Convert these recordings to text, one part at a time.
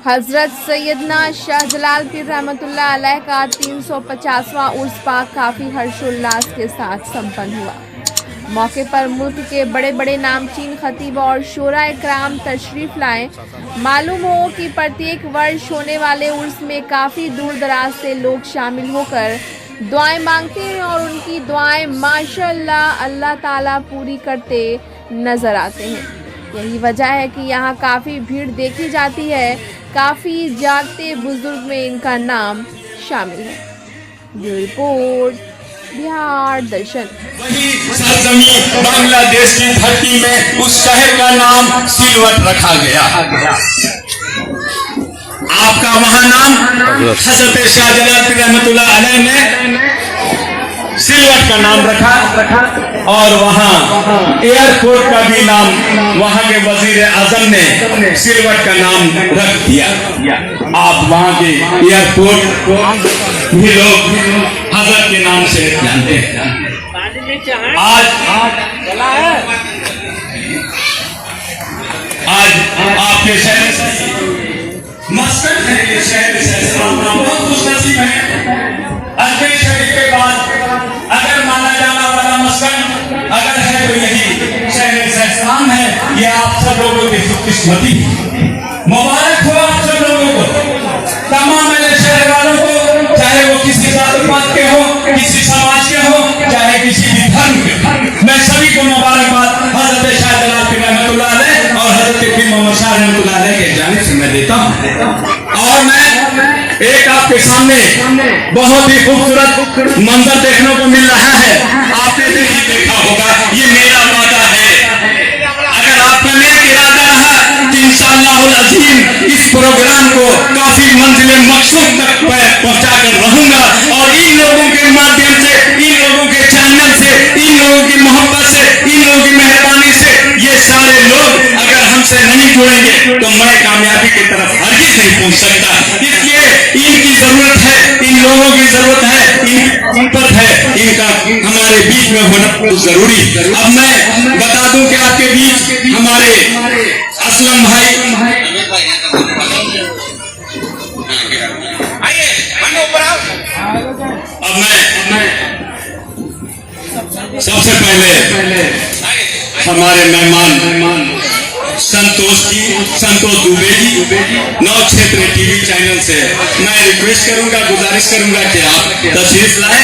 हजरत सैयदना शाहजलाल पीर रहमतुल्लाह अलैह का 350वां उर्स पाक काफ़ी हर्षोल्लास के साथ संपन्न हुआ। मौके पर मुल्क के बड़े बड़े नामचीन खतीब और शोरा इकराम तशरीफ लाए। मालूम हो कि प्रत्येक वर्ष होने वाले उर्स में काफ़ी दूर दराज से लोग शामिल होकर दुआएं मांगते हैं और उनकी दुआएं माशाअल्लाह अल्लाह ताला पूरी करते नजर आते हैं। यही वजह है कि यहाँ काफ़ी भीड़ देखी जाती है। काफ़ी जागते बुजुर्ग में इनका नाम शामिल है। ब्यूरो रिपोर्ट, बिहार दर्शन। वही सरजमीन बांग्लादेश की धरती में उस शहर का नाम सिलवट रखा गया। आपका वहाँ नाम हजरत शाहजलाल पीर रहमतुल्लाह अलैह ने सिलवट का नाम रखा और वहाँ एयरपोर्ट का भी नाम वहाँ के वजीर आजम ने सिलवट का नाम रख दिया। आप वहाँ के एयरपोर्ट को भी लोग हजरत के नाम से जानते हैं। आज आपके शहर मस्कट है, ये शहर बहुत खुशनसीब है। अजमेर शरीफ के बाद अगर माना जाना वाला मस्कट अगर है तो यही शहर सहसराम है। ये आप सब लोगों की खुशकिस्मती। मुबारक हो आप सब लोगों को, तमाम मेरे शहर वालों को, चाहे वो किसी जात पात के हो, किसी समाज के हो, चाहे किसी भी धर्म के। मैं सभी को मुबारकबाद हजरत शाहजलाल पीर रहमतुल्लाह अलैह और हजरत पीर मोहम्मद शाह रहमतुल्लाह अलैह के जानिब से मैं देता हूँ। और मैं एक आपके सामने बहुत ही खूबसूरत मंजर देखने को मिल रहा है। आपने देखा होगा, ये मेरा वादा है। अगर आपका नेक इरादा रहा तो इंशाअल्लाहुल अज़ीम इस प्रोग्राम को काफी मंजिल मकसूद तक पहुंचा कर रहूंगा। और इन लोगों के माध्यम से, इन लोगों के चैनल से, इन लोगों की मोहब्बत से, इन लोगों की मेहरबानी से ये सारे लोग अगर हमसे नहीं जुड़ेंगे तो मैं कामयाबी की तरफ हरगिज़ नहीं पहुंच सकता। इसलिए इनकी जरूरत है, इन लोगों की जरूरत है, इनपत है, इनका हमारे बीच में होना जरूरी। अब मैं बता दूं कि आपके बीच हमारे असलम भाई अब मैं सबसे पहले हमारे मेहमान संतोष दुबे जी नौ क्षेत्र टीवी चैनल से मैं रिक्वेस्ट करूंगा, गुजारिश करूंगा कि आप तशरीफ लाए।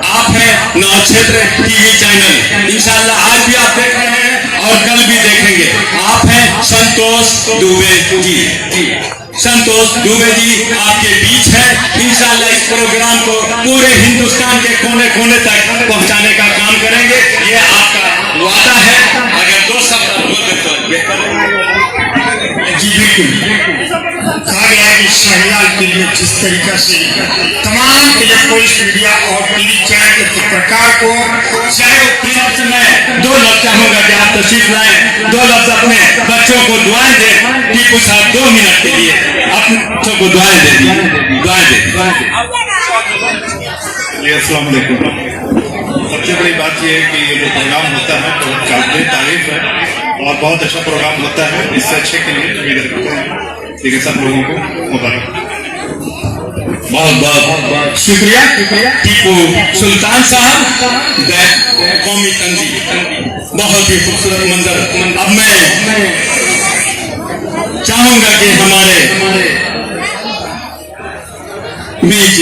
आप हैं नौ क्षेत्र टीवी चैनल, इंशाल्लाह आज भी आप देख रहे हैं और कल भी देखेंगे। आप हैं संतोष दुबे जी। संतोष दुबे जी आपके बीच है। इंशाल्लाह इस प्रोग्राम को पूरे हिंदुस्तान के कोने कोने तक पहुंचाने का काम करेंगे, ये आपका वादा है। अगर दो शब्द बोलते तो जी बिल्कुल कहा गया कि शहरलाल के लिए जिस तरीका से तमाम इलेक्ट्रॉनिक्स मीडिया और टीवी चैनल के पत्रकार को चाहे वो प्रिंट में 2 लफ्ज चाहूंगा कि आप तशरीफ लाएं, 2 लफ्ज अपने बच्चों को दुआएं दें। टीपू साहब 2 मिनट के लिए अपने बच्चों को दुआएं दे दी, दुआएं दे दी। अस्सलाम वालेकुम। सबसे बड़ी बात यह है कि ये जो प्रोग्राम होता है तो काबिल तारीफ है और बहुत अच्छा प्रोग्राम होता है। इससे अच्छे के लिए उम्मीद रखते हैं। लेकिन सब लोगों को मुबारक। बहुत बहुत शुक्रिया टीपू सुल्तान साहब कौमी तंजीम, बहुत ही खूबसूरत मंजर। अब मैं चाहूंगा कि हमारे बीच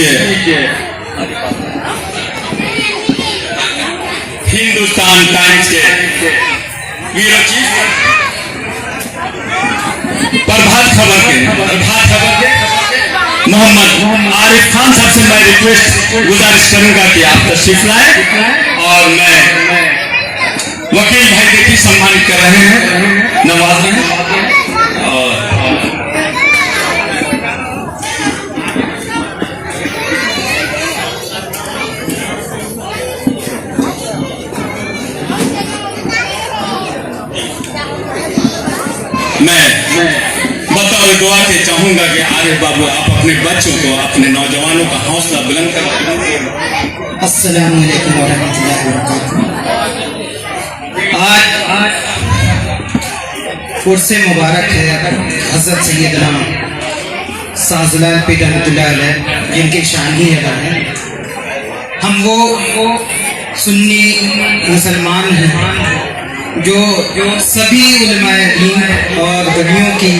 हिंदुस्तान टाइम्स के ब्यूरो चीफ प्रभात खबर के मोहम्मद आरिफ खान साहब से मैं रिक्वेस्ट गुजारिश करूंगा कि आप तशरीफ लाएं। और मैं वकील भाई देखिए सम्मानित कर रहे हैं, नवाज हैं। और मैं बतौर दुआ के चाहूंगा कि आरिफ बाबू आप अपने बच्चों को, अपने नौजवानों का हौसला बुलंद करें। अस्सलाम वालेकुम वरहमतुल्लाहि वबरकातुहू। आज उर्स मुबारक है हज़रत सैयदना शाहजलाल पीर रहमतुल्लाह अलैह, जिनकी शान ही अदा है। हम वो सुन्नी मुसलमान हैं जो सभी उलमाए दीन और वलियों की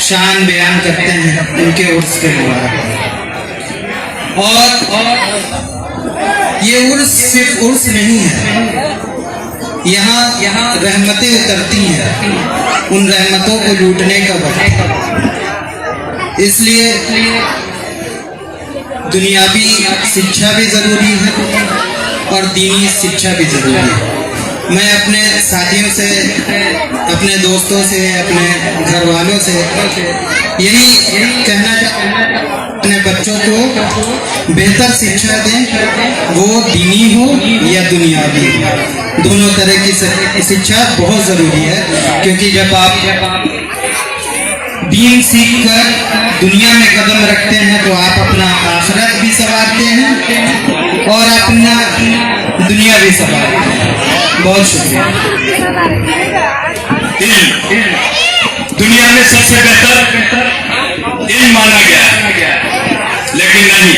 शान बयान करते हैं उनके उर्स के मुबारक। और ये उर्स सिर्फ उर्स नहीं है, यहाँ रहमतें उतरती हैं, उन रहमतों को लूटने का वक्त। इसलिए दुनियावी शिक्षा भी ज़रूरी है और दीनी शिक्षा भी ज़रूरी है। मैं अपने साथियों से, अपने दोस्तों से, अपने घर वालों से यही कहना चाहता हूँ, अपने बच्चों को बेहतर शिक्षा दें, वो दीनी हो या दुनियावी, दोनों तरह की शिक्षा बहुत ज़रूरी है। क्योंकि जब आप दीन सीख कर दुनिया में कदम रखते हैं तो आप अपना आखिरत भी संवारते हैं और अपना दुनिया भी संवारते हैं। बहुत शुक्रिया। दुनिया में सबसे बेहतर इल्म माना गया, लेकिन नहीं,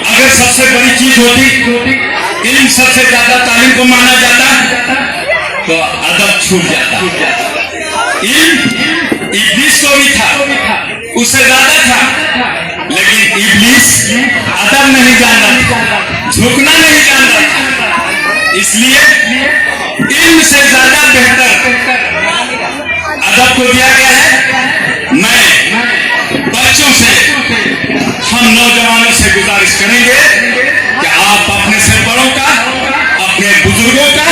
अगर सबसे बड़ी चीज होती इल्म सबसे ज्यादा तालीम को माना जाता तो अदब छूट जाता। इल्म इब्लीस को भी था, उससे ज्यादा था, लेकिन इब्लीस अदब नहीं जानता, झुकना नहीं जानता। इसलिए इल्म से ज्यादा बेहतर अदब को दिया गया है। मैं बच्चों से, हम नौजवानों से गुजारिश करेंगे कि आप अपने से बड़ों का, अपने बुजुर्गों का,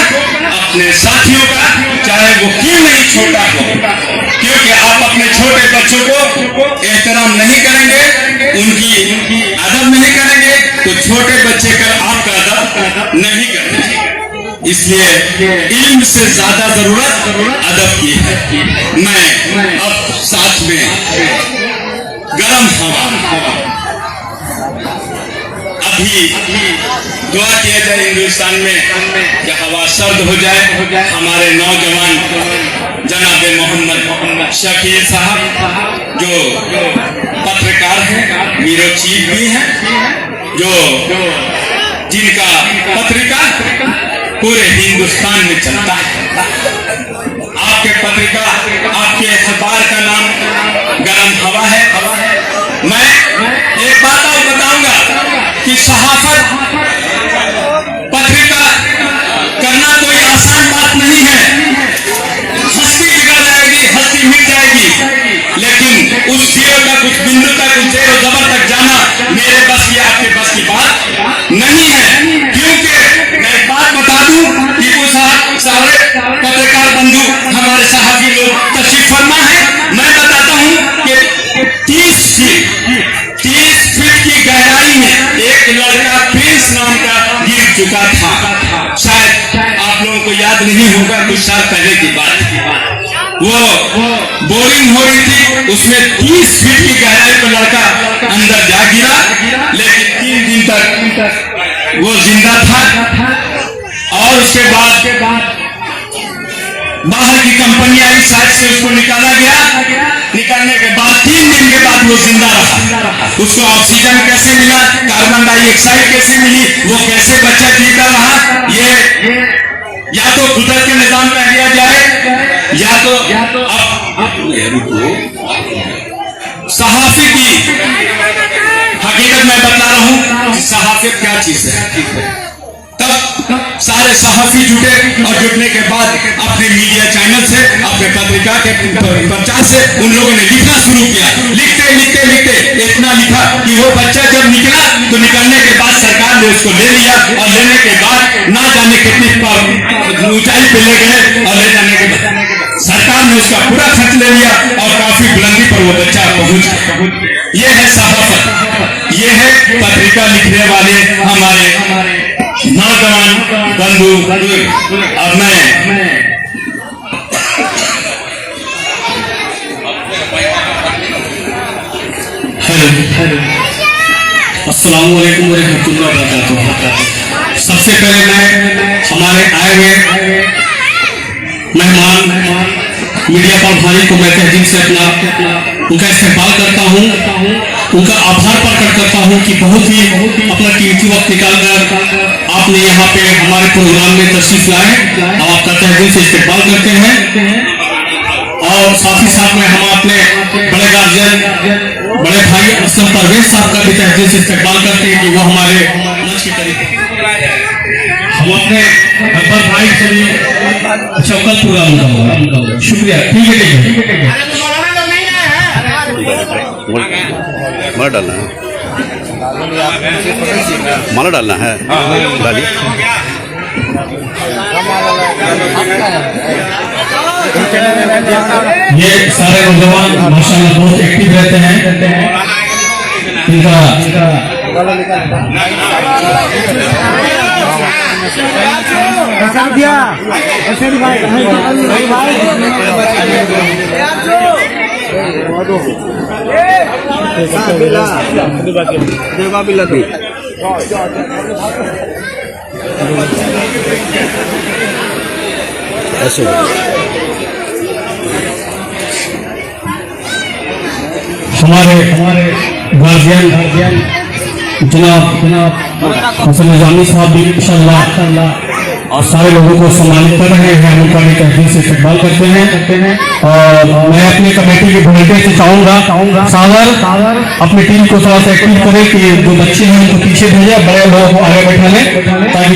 अपने साथियों का, चाहे वो क्यों नहीं छोटा हो, क्योंकि आप अपने छोटे बच्चों को एहतराम नहीं करेंगे, उनकी अदब नहीं करेंगे, तो छोटे बच्चे का आपका अदब नहीं करेंगे। इसलिए इल्म से ज्यादा जरूरत अदब की है। मैं अब साथ में गर्म हवा, अभी दुआ किया जाए हिंदुस्तान में कि हवा सर्द हो जाए। हमारे नौजवान जनाब मोहम्मद शकील साहब जो पत्रकार हैं, ब्यूरो चीफ भी हैं, जो जिनका पत्रिका पूरे हिंदुस्तान में चलता है। आपके पत्रिका, आपके अखबार का नाम गरम हवा है। मैं एक बात और बताऊंगा कि सहाफत पत्रिका करना कोई आसान बात नहीं है। हस्ती बिगड़ जाएगी, हस्ती मिट जाएगी, लेकिन उस सिरे तक, उस बिंदु तक, उस जेर जबर तक जाना मेरे बस की, आपके बस की बात नहीं है। क्योंकि मैं एक बात बता दूं कि कुछ सारे पत्रकार बंधु, हमारे सहाफी लोग तशरीफ फरमा है। मैं बताता हूं कि 30 फीट की गहराई में एक लड़का प्रिंस नाम का गिर चुका था। शायद आप लोगों को याद नहीं होगा, कुछ साल पहले की बात। वो बोरिंग हो रही थी, उसमें 30 फीट की गहराई पर लड़का अंदर जा गिरा, लेकिन 3 दिन तक वो जिंदा था। और उसके बाद बाहर की कंपनी आई, साइड से उसको निकाला गया। निकालने के बाद 3 दिन के बाद वो जिंदा रहा। उसको ऑक्सीजन कैसे मिला, कार्बन डाइऑक्साइड कैसे मिली, वो कैसे बच्चा जीता रहा, ये या तो कुदरत के निजाम में लिया जाए, या तो अब सहाफी की हकीकत मैं बता रहा हूं कि सहाफियत क्या चीज है। तब सारे सहाफी जुटे और जुटने के बाद अपने मीडिया चैनल से, अपने पत्रिका के प्रचार से उन लोगों ने लिखना शुरू किया। लिखते लिखते लिखते इतना लिखा कि वो बच्चा जब निकला तो निकलने के बाद सरकार ने उसको ले लिया, और लेने के बाद ना जाने कितनी ऊंचाई पे ले गए, और ले जाने के बाद सरकार ने उसका पूरा खर्च ले लिया और काफी बुलंदी पर वो बच्चा पहुंच। ये है सहाफत, ये है पत्रिका लिखने वाले हमारे नौजवान बंधु। अब मैं अस्सलाम वालेकुम व रहमतुल्लाहि व बरकातुहू। सबसे पहले मैं हमारे आए हुए मेहमान मीडिया पर भाई को मैं तहे दिल से उनका इस्तेमाल करता हूँ, उनका आभार प्रकट करता हूँ कि बहुत ही अपना कीमती वक्त निकालकर आपने यहाँ पे हमारे प्रोग्राम में तशरीफ लाए और आपका तहे दिल से इस्तेमाल करते हैं। और साथ ही साथ में हम अपने बड़े गार्जियन बड़े भाई असलम परवेज साहब का भी तहे दिल से इस्तेमाल करते हैं कि वो हमारे मंच के करीब हम अपने अकबर भाई से भी अच्छा कल प्रोग्राम होगा। शुक्रिया। ठीक है माला डालना है, माला डालना है, डालिए। ये सारे नौजवान माशाल्लाह बहुत एक्टिव रहते हैं। इनका ऐसे हमारे गार्जियन जनाब हसन निजामी साहब भी इंशाअल्लाह और सारे लोगों को सम्मानित कर रहे हैं, उनका भी तहे दिल से इस्तेमाल करते हैं। और मैं अपनी कमेटी के वॉलंटियर से चाहूँगा सागर अपनी टीम को थोड़ा सा एक्टिव करे कि जो बच्चे हैं उनको पीछे भेजे, बड़े लोगों को आगे बैठा लें ताकि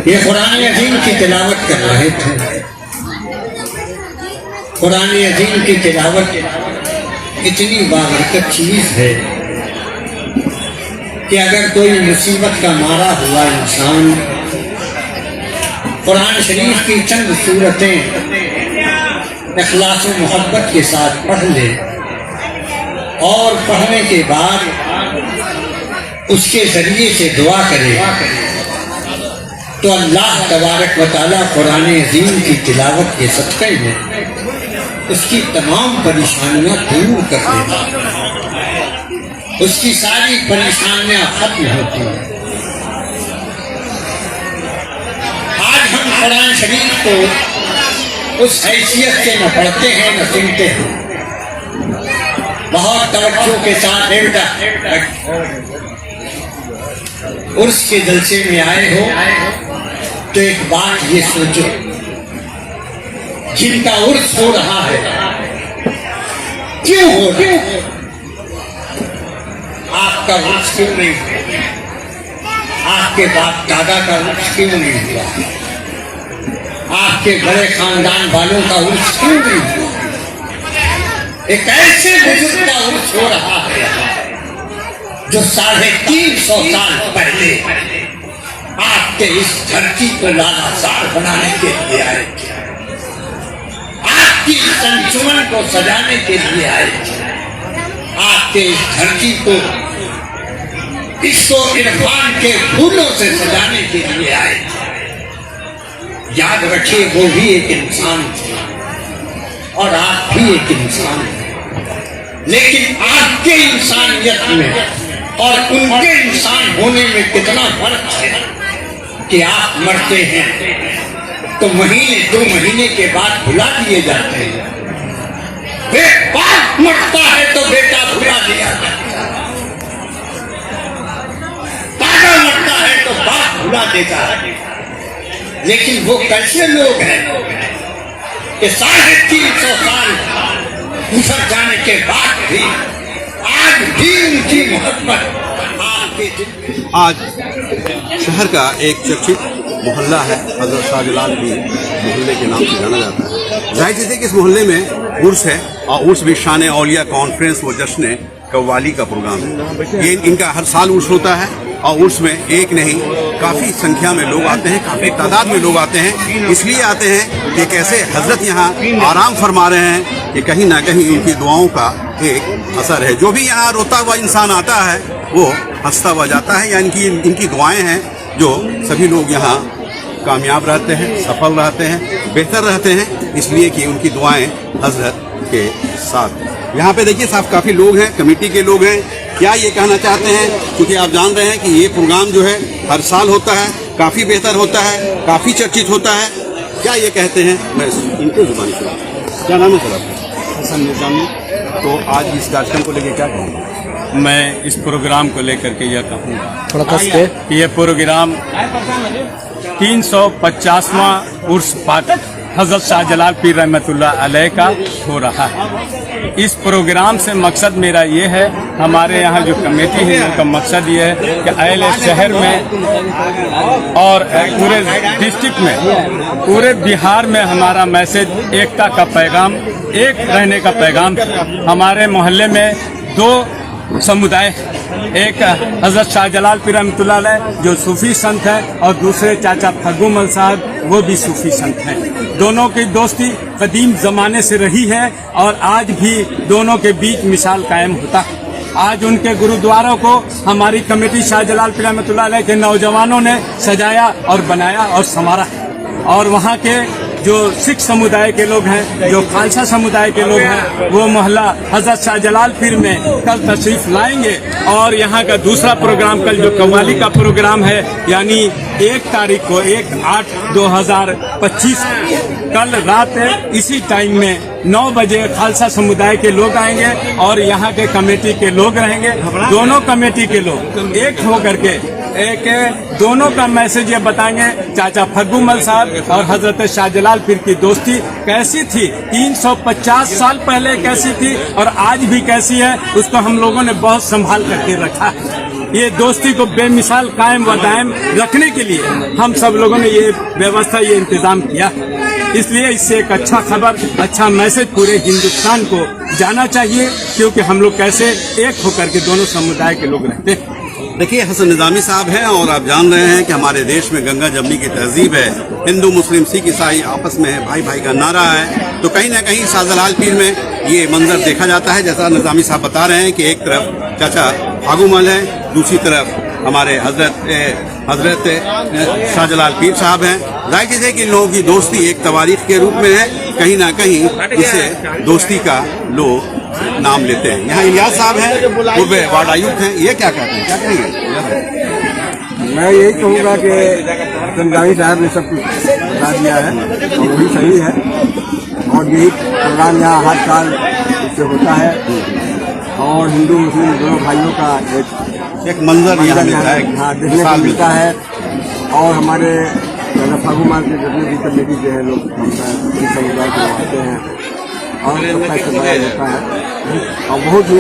ये कुरान अजीम की तिलावत कर रहे थे। कुरान अजीम की तिलावत इतनी बाबरकत चीज है कि अगर कोई मुसीबत का मारा हुआ इंसान कुरान शरीफ की चंद सूरतें इखलास व मोहब्बत के साथ पढ़ ले और पढ़ने के बाद उसके जरिए से दुआ करे तो अल्लाह तबारक व तआला कुरान अज़ीम की तिलावत के सदक़े में उसकी तमाम परेशानियां दूर कर देता, उसकी सारी परेशानियां खत्म होती हैं। आज हम कुरान शरीफ को उस हैसियत से न पढ़ते हैं न सुनते हैं। बहुत तवज्जो के साथ उर्स के जलसे में आए हो तो एक बात ये सोचो, जिनका उर्स हो रहा है क्यों हो रहा है? आपका उर्स क्यों नहीं हुआ? आपके बाप दादा का उर्स क्यों नहीं हुआ? आपके बड़े खानदान वालों का उर्स क्यों नहीं हुआ? एक ऐसे बुजुर्ग का उर्स हो रहा है जो 350 साल पहले आपके इस धरती को लालासार बनाने के लिए आए थे, आपकी इस अंजुमन को सजाने के लिए आए थे, आपके इस धरती को इसको इरफान के फूलों से सजाने के लिए आए थे। याद रखिए वो भी एक इंसान थे और आप भी एक इंसान थे, लेकिन आपके इंसानियत में और उनके इंसान होने में कितना फर्क है कि आप मरते हैं तो महीने 2 महीने के बाद भुला दिए जाते हैं, बाप मरता है तो बेटा भुला दिया जाता है, दादा मरता है तो बाप भुला देता है। लेकिन वो कैसे लोग हैं कि 350 साल गुजर जाने के बाद भी आज भी उनकी मोहब्बत आपके दिल में। आज शहर का एक चर्चित मोहल्ला है, हजरत शाहजलाल की मोहल्ले के नाम से जाना जाता है। जाहिर सी है कि इस मोहल्ले में उर्स है और उर्स भी शान औलिया कॉन्फ्रेंस व जश्न कव्वाली का प्रोग्राम है। ये इनका हर साल उर्स होता है और उर्स में एक नहीं काफ़ी संख्या में लोग आते हैं, काफ़ी तादाद में लोग आते हैं। इसलिए आते हैं कि कैसे हजरत यहाँ आराम फरमा रहे हैं कि कहीं ना कहीं इनकी दुआओं का एक असर है। जो भी यहाँ रोता हुआ इंसान आता है वो हंसता हुआ जाता है, या इनकी दुआएं हैं जो सभी लोग यहाँ कामयाब रहते हैं, सफल रहते हैं, बेहतर रहते हैं, इसलिए कि उनकी दुआएं हजरत के साथ। यहाँ पे देखिए साहब काफ़ी लोग हैं, कमेटी के लोग हैं। क्या ये कहना चाहते हैं, क्योंकि आप जान रहे हैं कि ये प्रोग्राम जो है हर साल होता है, काफ़ी बेहतर होता है, काफ़ी चर्चित होता है। क्या ये कहते हैं, मैं इनके जुबानी सुना। क्या नाम है सर आपका? हसन निजामी। तो आज इस कार्यक्रम को लेकर क्या कहूँगा? मैं इस प्रोग्राम को लेकर के यह कहूँगा कि ये प्रोग्राम 350वां उर्स पाक हजरत शाहजलाल पीर रहमतुल्लाह अलैह का हो रहा है। इस प्रोग्राम से मकसद मेरा ये है, हमारे यहाँ जो कमेटी है उनका मकसद ये है कि अहले शहर में और पूरे डिस्ट्रिक्ट में, पूरे बिहार में हमारा मैसेज एकता का पैगाम, एक रहने का पैगाम। हमारे मोहल्ले में दो समुदाय, एक हजरत शाहजलाल पीर रहमतुल्लाह अलैह जो सूफी संत हैं और दूसरे चाचा फग्गू मल साहब वो भी सूफी संत हैं। दोनों की दोस्ती कदीम ज़माने से रही है और आज भी दोनों के बीच मिसाल कायम होता है। आज उनके गुरुद्वारों को हमारी कमेटी शाहजलाल पीर रहमतुल्लाह अलैह के नौजवानों ने सजाया और बनाया और संवारा, और वहाँ के जो सिख समुदाय के लोग हैं, जो खालसा समुदाय के लोग हैं, वो मोहल्ला हजरत शाहजलाल पीर में कल तशरीफ लाएंगे। और यहाँ का दूसरा प्रोग्राम कल जो कव्वाली का प्रोग्राम है, यानी 1 तारीख को 1/8/2025 कल रात इसी टाइम में 9 बजे खालसा समुदाय के लोग आएंगे और यहाँ के कमेटी के लोग रहेंगे। दोनों कमेटी के लोग एक होकर के दोनों का मैसेज ये बताएंगे, चाचा फग्गू मल साहब और हजरत शाहजलाल पीर की दोस्ती कैसी थी, 350 साल पहले कैसी थी और आज भी कैसी है, उसको हम लोगों ने बहुत संभाल करके रखा है। ये दोस्ती को बेमिसाल कायम व दायम रखने के लिए हम सब लोगों ने ये व्यवस्था, ये इंतजाम किया। इसलिए इससे एक अच्छा खबर, अच्छा मैसेज पूरे हिंदुस्तान को जाना चाहिए, क्योंकि हम लोग कैसे एक होकर के दोनों समुदाय के लोग रहते हैं। देखिए हसन निजामी साहब हैं और आप जान रहे हैं कि हमारे देश में गंगा जमनी की तहजीब है, हिंदू मुस्लिम सिख ईसाई आपस में है, भाई भाई का नारा है। तो कहीं ना कहीं शाहजलाल पीर में ये मंजर देखा जाता है, जैसा निजामी साहब बता रहे हैं कि एक तरफ चाचा फागू मल है, दूसरी तरफ हमारे हजरत शाहजलाल पीर साहब हैं। जाहिर चीज़ है कि इन लोगों की दोस्ती एक तवारीख के रूप में है, कहीं ना कहीं इसे दोस्ती का लोग नाम लेते हैं। यहाँ इलियास साहब हैं, पूर्व वार्ड आयुक्त हैं, ये क्या कहते हैं, क्या कहेंगे? मैं यही कहूँगा कि निजामी साहब ने सब कुछ बता दिया है और वही सही है, और यही प्रोग्राम यहाँ हर साल इससे होता है और हिंदू मुस्लिम दोनों भाइयों का एक मंजर यहाँ मिलता है, हाँ, देखने को मिलता है। और हमारे फागू मार के जितने भी कमेटी जो है लोग समुदाय के आते हैं और सबका इस्तेमाल होता है और बहुत ही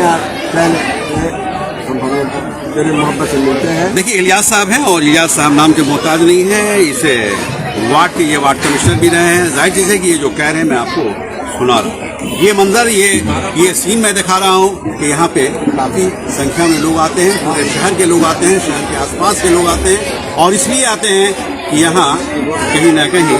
तेरे मोहब्बत से मिलते हैं। देखिए इलियास साहब हैं और इलियास साहब नाम के मोहताज नहीं है, इसे वार्ड के ये वार्ड कमिश्नर भी रहे हैं। जाहिर चीज़ है कि ये जो कह रहे हैं मैं आपको सुना रहा हूँ। ये मंजर, ये सीन मैं दिखा रहा हूँ कि यहाँ पे काफ़ी संख्या में लोग आते हैं, पूरे शहर के लोग आते हैं, शहर के आसपास के लोग आते हैं, और इसलिए आते हैं कि यहाँ कहीं ना कहीं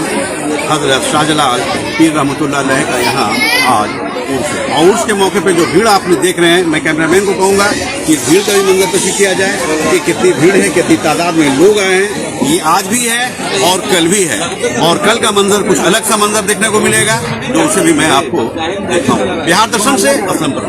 हजरत शाहजलाल पीर रहमतुल्लाह अलैह का यहाँ आज उर्स है। और उर्स के मौके पे जो भीड़ आप देख रहे हैं, मैं कैमरामैन को कहूँगा कि इस भीड़ का भी मंजर पेशी किया जाए कि कितनी भीड़ है, कितनी तादाद में लोग आए हैं। ये आज भी है और कल भी है, और कल का मंजर कुछ अलग सा मंजर देखने को मिलेगा, जो उसे भी मैं आपको दिखाऊँ। बिहार दर्शन से असलम पर।